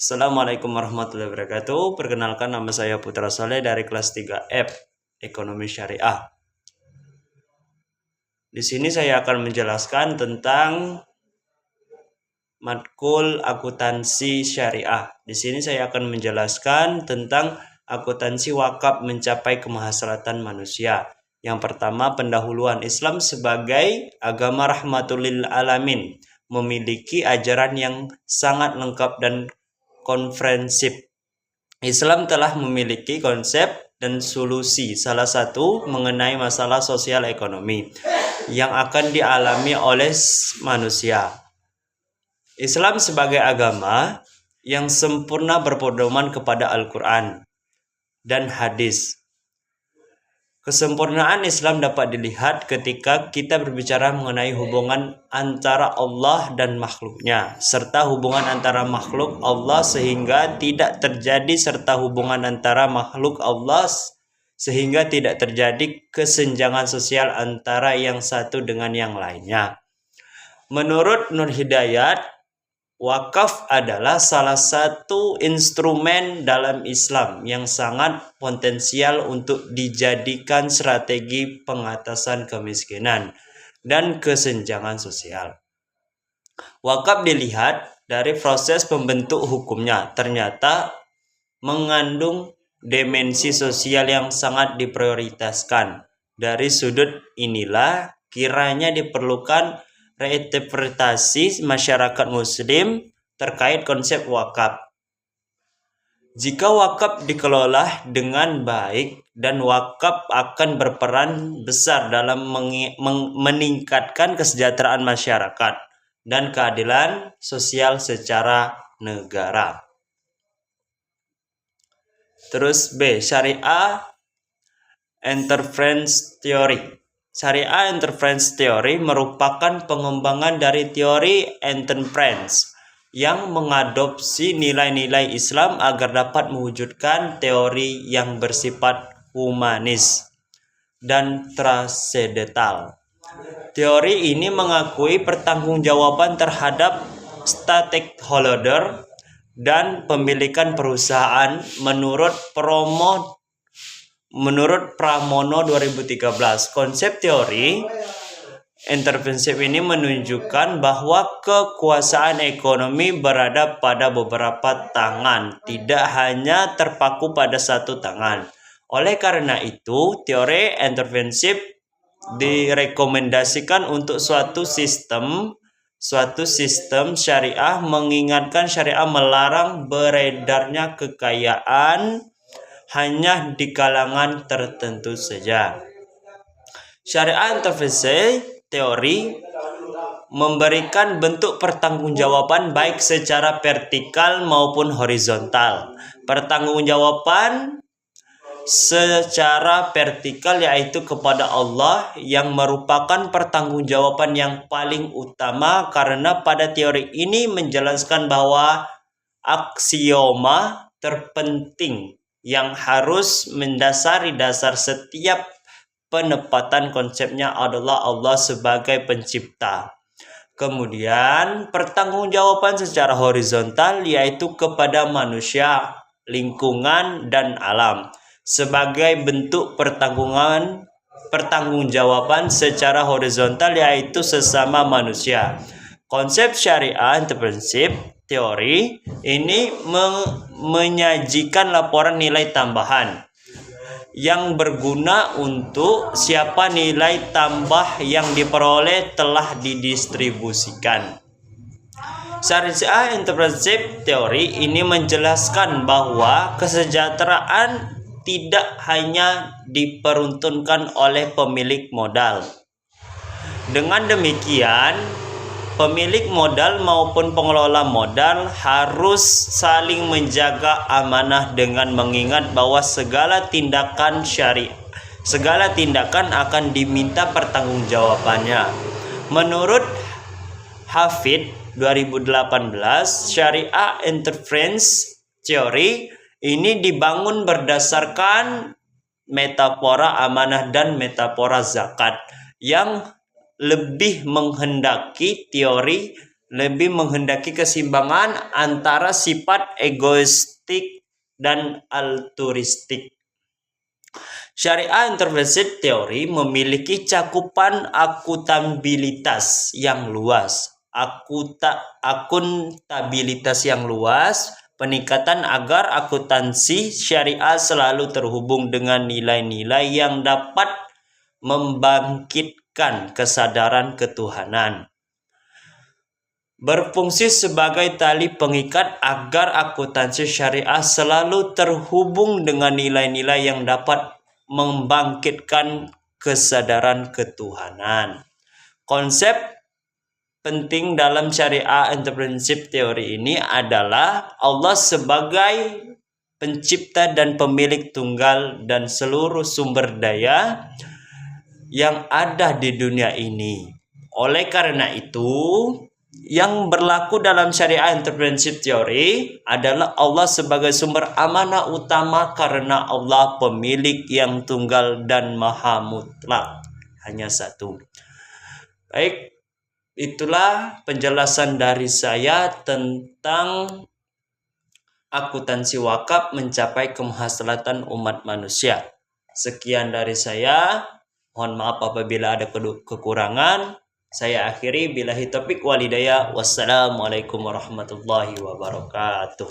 Assalamualaikum warahmatullahi wabarakatuh. Perkenalkan, nama saya Putra Soleh dari kelas 3F Ekonomi Syariah. Di sini saya akan menjelaskan tentang matkul akuntansi syariah. Di sini saya akan menjelaskan tentang akuntansi wakaf mencapai kemaslahatan manusia. Yang pertama, pendahuluan. Islam sebagai agama rahmatul lil alamin memiliki ajaran yang sangat lengkap dan komprehensif. Islam telah memiliki konsep dan solusi, salah satu mengenai masalah sosial ekonomi yang akan dialami oleh manusia. Islam sebagai agama yang sempurna berpedoman kepada Al-Quran dan hadis. Kesempurnaan Islam dapat dilihat ketika kita berbicara mengenai hubungan antara Allah dan makhluknya, serta hubungan antara makhluk Allah sehingga tidak terjadi, serta hubungan antara makhluk Allah sehingga tidak terjadi kesenjangan sosial antara yang satu dengan yang lainnya. Menurut Nur Hidayat, wakaf adalah salah satu instrumen dalam Islam yang sangat potensial untuk dijadikan strategi pengatasan kemiskinan dan kesenjangan sosial. Wakaf dilihat dari proses pembentuk hukumnya, ternyata mengandung dimensi sosial yang sangat diprioritaskan. Dari sudut inilah kiranya diperlukan reinterpretasi masyarakat muslim terkait konsep wakaf. Jika wakaf dikelola dengan baik, dan wakaf akan berperan besar dalam meningkatkan kesejahteraan masyarakat dan keadilan sosial secara negara. Terus B, Syariah Interference Theory. Syariah Interference Theory merupakan pengembangan dari teori interference yang mengadopsi nilai-nilai Islam agar dapat mewujudkan teori yang bersifat humanis dan transendental. Teori ini mengakui pertanggungjawaban terhadap stakeholder dan pemilikan perusahaan menurut Pramono 2013. Konsep teori intervensi ini menunjukkan bahwa kekuasaan ekonomi berada pada beberapa tangan, tidak hanya terpaku pada satu tangan. Oleh karena itu, teori intervensi direkomendasikan untuk suatu sistem syariah, mengingatkan syariah melarang beredarnya kekayaan hanya di kalangan tertentu saja. Syariah intervensi teori memberikan bentuk pertanggungjawaban baik secara vertikal maupun horizontal. Pertanggungjawaban secara vertikal yaitu kepada Allah, yang merupakan pertanggungjawaban yang paling utama, karena pada teori ini menjelaskan bahwa aksioma terpenting yang harus mendasari dasar setiap penempatan konsepnya adalah Allah sebagai pencipta. Kemudian pertanggungjawaban secara horizontal yaitu kepada manusia, lingkungan, dan alam sebagai bentuk pertanggungjawaban secara horizontal yaitu sesama manusia. Konsep syariah intervensi teori ini menyajikan laporan nilai tambahan yang berguna untuk siapa nilai tambah yang diperoleh telah didistribusikan. Syariah intervensi teori ini menjelaskan bahwa kesejahteraan tidak hanya diperuntukkan oleh pemilik modal. Dengan demikian, pemilik modal maupun pengelola modal harus saling menjaga amanah dengan mengingat bahwa segala tindakan akan diminta pertanggungjawabannya. Menurut Hafid 2018, Syariah Interference Theory ini dibangun berdasarkan metafora amanah dan metafora zakat yang lebih menghendaki teori lebih menghendaki keseimbangan antara sifat egoistik dan altruistik. Syariah intervensi teori memiliki cakupan akuntabilitas yang luas, akuntabilitas yang luas, peningkatan agar akuntansi syariah selalu terhubung dengan nilai-nilai yang dapat membangkitkan kesadaran ketuhanan. Berfungsi sebagai tali pengikat agar akuntansi syariah selalu terhubung dengan nilai-nilai yang dapat membangkitkan kesadaran ketuhanan. Konsep penting dalam syariah entrepreneurship teori ini adalah Allah sebagai pencipta dan pemilik tunggal dan seluruh sumber daya yang ada di dunia ini. Oleh karena itu, yang berlaku dalam syariah entrepreneurship teori adalah Allah sebagai sumber amanah utama karena Allah pemilik yang tunggal dan maha mutlak, hanya satu. Baik, itulah penjelasan dari saya tentang akuntansi wakaf mencapai kemaslahatan umat manusia. Sekian dari saya. Mohon maaf apabila ada kekurangan. Saya akhiri billahi taufiq wal hidayah. Wassalamualaikum warahmatullahi wabarakatuh.